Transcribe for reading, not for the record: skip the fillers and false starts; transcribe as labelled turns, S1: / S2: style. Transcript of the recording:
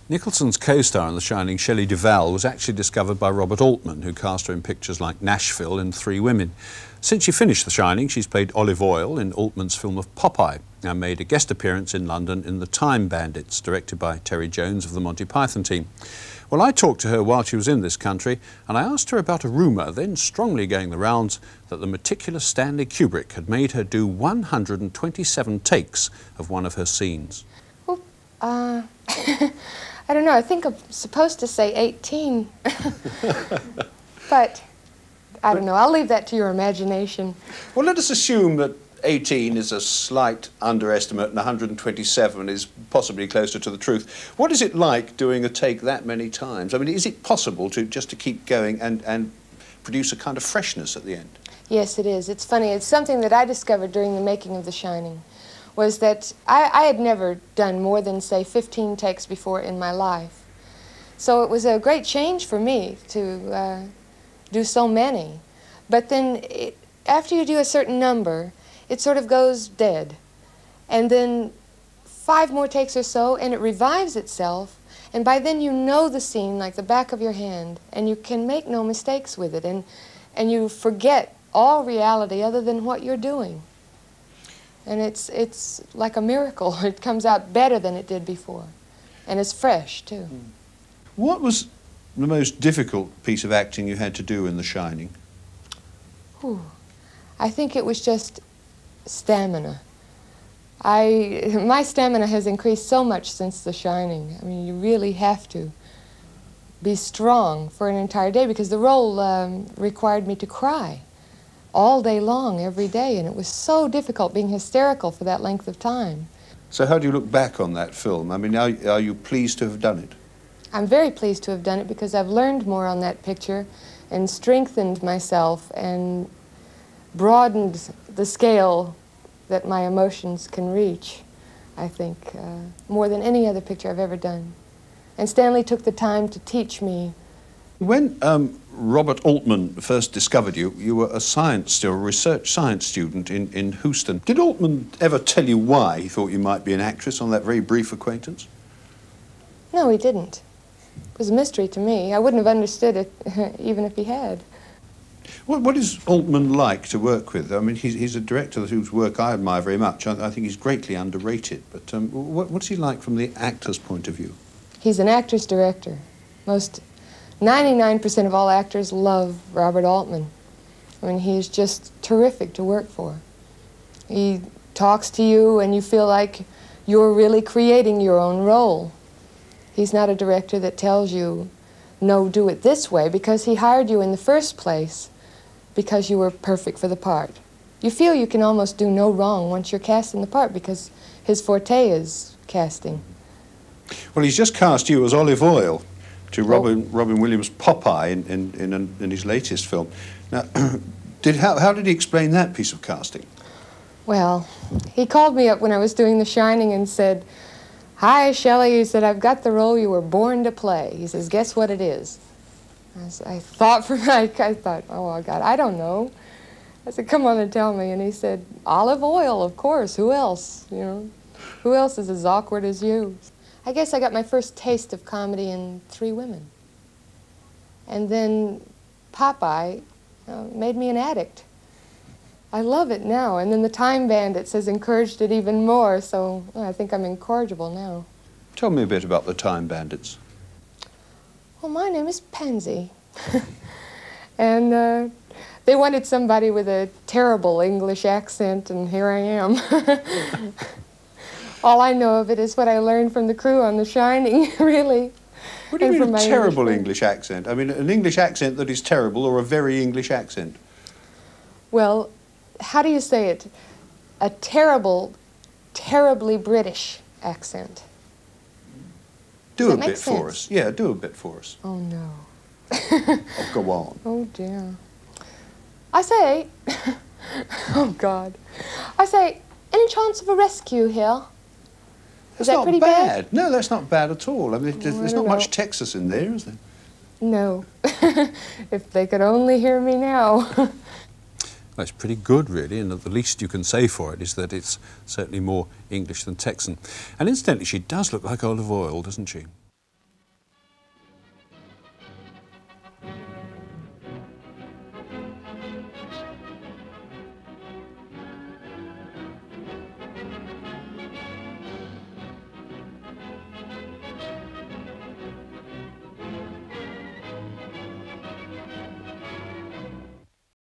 S1: Nicholson's co-star in The Shining, Shelley Duvall, was actually discovered by Robert Altman, who cast her in pictures like Nashville and Three Women. Since she finished The Shining, she's played Olive Oyl in Altman's film of Popeye, and made a guest appearance in London in the Time Bandits, directed by Terry Jones of the Monty Python team. Well, I talked to her while she was in this country, and I asked her about a rumour then strongly going the rounds that the meticulous Stanley Kubrick had made her do 127 takes of one of her scenes.
S2: Well, I don't know, I think I'm supposed to say 18. But, I don't know, I'll leave that to your imagination.
S3: Well, let us assume that 18 is a slight underestimate and 127 is possibly closer to the truth. What is it like doing a take that many times? I mean, is it possible to keep going and produce a kind of freshness at the end?
S2: Yes, it is. It's funny. It's something that I discovered during the making of The Shining, was that I had never done more than, say, 15 takes before in my life. So it was a great change for me to do so many. But then after you do a certain number, it sort of goes dead. And then 5 more takes or so, and it revives itself, and by then you know the scene like the back of your hand, and you can make no mistakes with it, and you forget all reality other than what you're doing. And it's like a miracle. It comes out better than it did before, and it's fresh, too.
S3: What was the most difficult piece of acting you had to do in The Shining?
S2: Whew. I think it was just stamina. My stamina has increased so much since The Shining. I mean, you really have to be strong for an entire day, because the role required me to cry all day long, every day, and it was so difficult being hysterical for that length of time.
S3: So how do you look back on that film? I mean, are you pleased to have done it?
S2: I'm very pleased to have done it, because I've learned more on that picture and strengthened myself and broadened the scale that my emotions can reach, I think, more than any other picture I've ever done. And Stanley took the time to teach me.
S3: When Robert Altman first discovered you, you were a research science student in Houston. Did Altman ever tell you why he thought you might be an actress on that very brief acquaintance?
S2: No, he didn't. It was a mystery to me. I wouldn't have understood it even if he had.
S3: What is Altman like to work with? I mean, he's a director whose work I admire very much. I think he's greatly underrated. But what's he like from the actor's point of view?
S2: He's an actor's director. 99% of all actors love Robert Altman. I mean, he's just terrific to work for. He talks to you and you feel like you're really creating your own role. He's not a director that tells you, no, do it this way, because he hired you in the first place because you were perfect for the part. You feel you can almost do no wrong once you're cast in the part, because his forte is casting.
S3: Well, he's just cast you as Olive Oyl to Robin Williams' Popeye in his latest film. Now, how did he explain that piece of casting?
S2: Well, he called me up when I was doing The Shining and said, "Hi, Shelley," he said, "I've got the role you were born to play." He says, "Guess what it is?" I thought, oh, God, I don't know. I said, "Come on and tell me." And he said, "Olive Oyl, of course. Who else? You know, who else is as awkward as you?" I guess I got my first taste of comedy in Three Women. And then Popeye made me an addict. I love it now. And then the Time Bandits has encouraged it even more, so I think I'm incorrigible now.
S3: Tell me a bit about the Time Bandits.
S2: Well, my name is Pansy. And they wanted somebody with a terrible English accent, and here I am. All I know of it is what I learned from the crew on The Shining, really.
S3: What do you mean a terrible English accent? I mean, an English accent that is terrible, or a very English accent?
S2: Well, how do you say it? A terrible, terribly British accent.
S3: Do a bit for us. Yeah, do a bit for us.
S2: Oh, no.
S3: Oh, go on.
S2: Oh, dear. I say, oh, God. I say, any chance of a rescue here? Is that pretty bad?
S3: No, that's not bad at all. I mean, there's not much Texas in there, is there?
S2: No. If they could only hear me now.
S1: Well, it's pretty good, really, and the least you can say for it is that it's certainly more English than Texan. And incidentally, she does look like Olive Oyl, doesn't she?